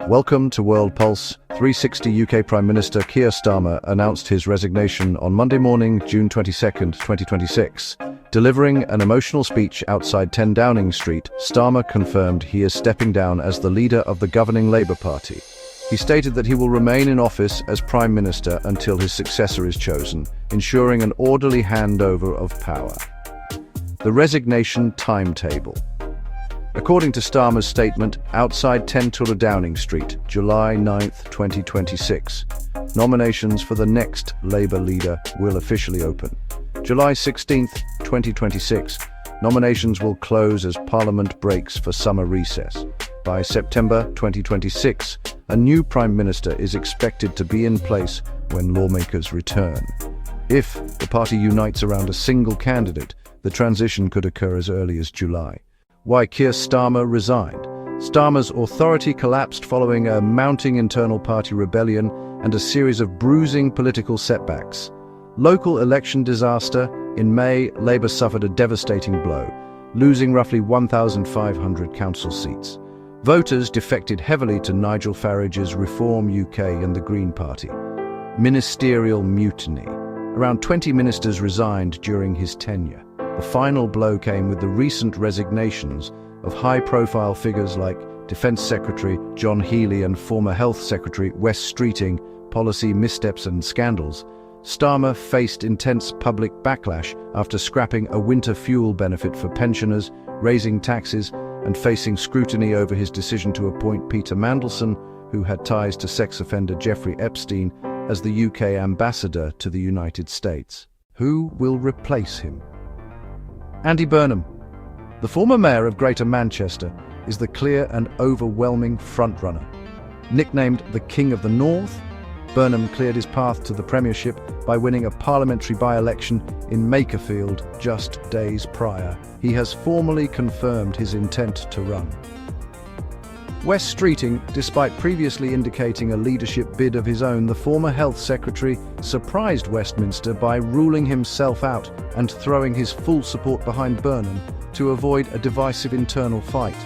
Welcome to World Pulse. 360 UK Prime Minister Keir Starmer announced his resignation on Monday morning, June 22, 2026. Delivering an emotional speech outside 10 Downing Street, Starmer confirmed he is stepping down as the leader of the governing Labour Party. He stated that he will remain in office as Prime Minister until his successor is chosen, ensuring an orderly handover of power. The resignation timetable. According to Starmer's statement, outside 10 Downing Street, July 9, 2026, nominations for the next Labour leader will officially open. July 16, 2026, nominations will close as Parliament breaks for summer recess. By September 2026, a new Prime Minister is expected to be in place when lawmakers return. If the party unites around a single candidate, the transition could occur as early as July. Why Keir Starmer resigned. Starmer's authority collapsed following a mounting internal party rebellion and a series of bruising political setbacks. Local election disaster. In May, Labour suffered a devastating blow, losing roughly 1,500 council seats. Voters defected heavily to Nigel Farage's Reform UK and the Green Party. Ministerial mutiny. Around 20 ministers resigned during his tenure. The final blow came with the recent resignations of high-profile figures like Defence Secretary John Healey and former Health Secretary Wes Streeting. Policy missteps and scandals. Starmer faced intense public backlash after scrapping a winter fuel benefit for pensioners, raising taxes, and facing scrutiny over his decision to appoint Peter Mandelson, who had ties to sex offender Jeffrey Epstein, as the UK ambassador to the United States. Who will replace him? Andy Burnham. The former mayor of Greater Manchester is the clear and overwhelming frontrunner. Nicknamed the King of the North, Burnham cleared his path to the premiership by winning a parliamentary by-election in Makerfield just days prior. He has formally confirmed his intent to run. Wes Streeting, despite previously indicating a leadership bid of his own, the former Health Secretary surprised Westminster by ruling himself out and throwing his full support behind Burnham to avoid a divisive internal fight.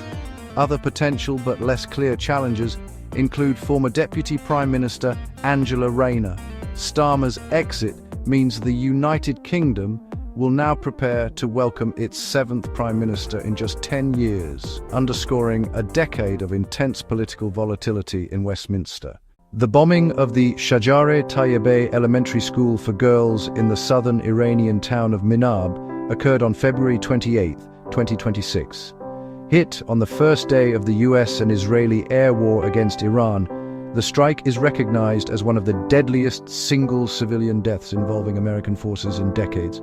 Other potential but less clear challengers include former Deputy Prime Minister Angela Rayner. Starmer's exit means the United Kingdom will now prepare to welcome its 7th Prime Minister in just 10 years, underscoring a decade of intense political volatility in Westminster. The bombing of the Shajare Tayyibeh Elementary School for Girls in the southern Iranian town of Minab occurred on February 28, 2026. Hit on the first day of the US and Israeli air war against Iran, the strike is recognized as one of the deadliest single civilian deaths involving American forces in decades.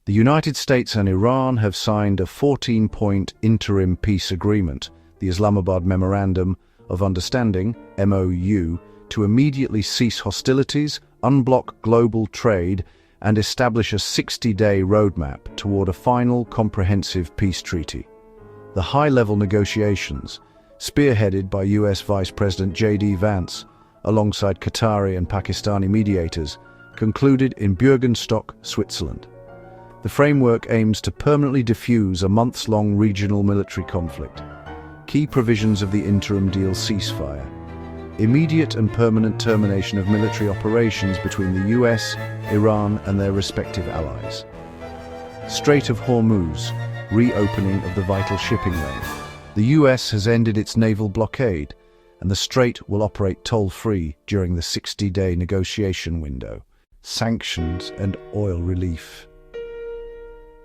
The United States and Iran have signed a 14-point interim peace agreement, the Islamabad Memorandum of Understanding, MOU, to immediately cease hostilities, unblock global trade, and establish a 60-day roadmap toward a final comprehensive peace treaty. The high-level negotiations, spearheaded by US Vice President J.D. Vance, alongside Qatari and Pakistani mediators, concluded in Bürgenstock, Switzerland. The framework aims to permanently defuse a months-long regional military conflict. Key provisions of the interim deal: ceasefire, immediate and permanent termination of military operations between the US, Iran and their respective allies. Strait of Hormuz, reopening of the vital shipping lane. The US has ended its naval blockade, and the strait will operate toll-free during the 60-day negotiation window. Sanctions and oil relief.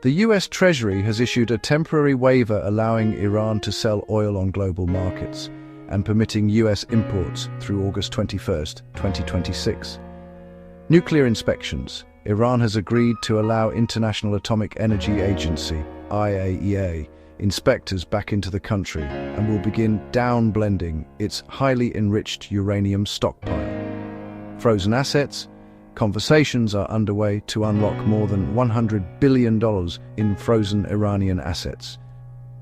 The US Treasury has issued a temporary waiver allowing Iran to sell oil on global markets and permitting US imports through August 21, 2026. Nuclear inspections. Iran has agreed to allow International Atomic Energy Agency, IAEA, inspectors back into the country and will begin downblending its highly enriched uranium stockpile. Frozen assets. Conversations are underway to unlock more than $100 billion in frozen Iranian assets.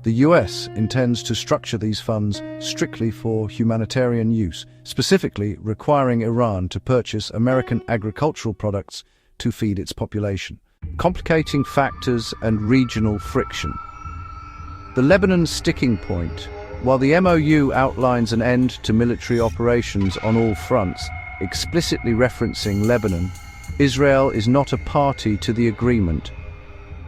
The US intends to structure these funds strictly for humanitarian use, specifically requiring Iran to purchase American agricultural products to feed its population. Complicating factors and regional friction. The Lebanon sticking point. While the MOU outlines an end to military operations on all fronts, explicitly referencing Lebanon, Israel is not a party to the agreement.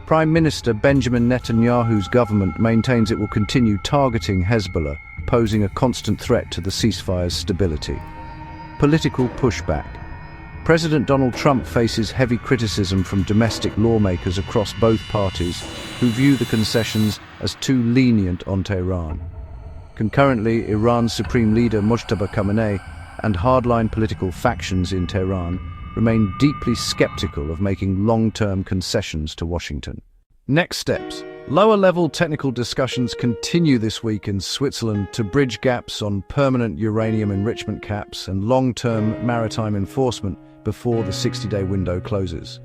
Prime Minister Benjamin Netanyahu's government maintains it will continue targeting Hezbollah, posing a constant threat to the ceasefire's stability. Political pushback. President Donald Trump faces heavy criticism from domestic lawmakers across both parties who view the concessions as too lenient on Tehran. Concurrently, Iran's supreme leader Mojtaba Khamenei and hardline political factions in Tehran remain deeply skeptical of making long-term concessions to Washington. Next steps. Lower-level technical discussions continue this week in Switzerland to bridge gaps on permanent uranium enrichment caps and long-term maritime enforcement before the 60-day window closes.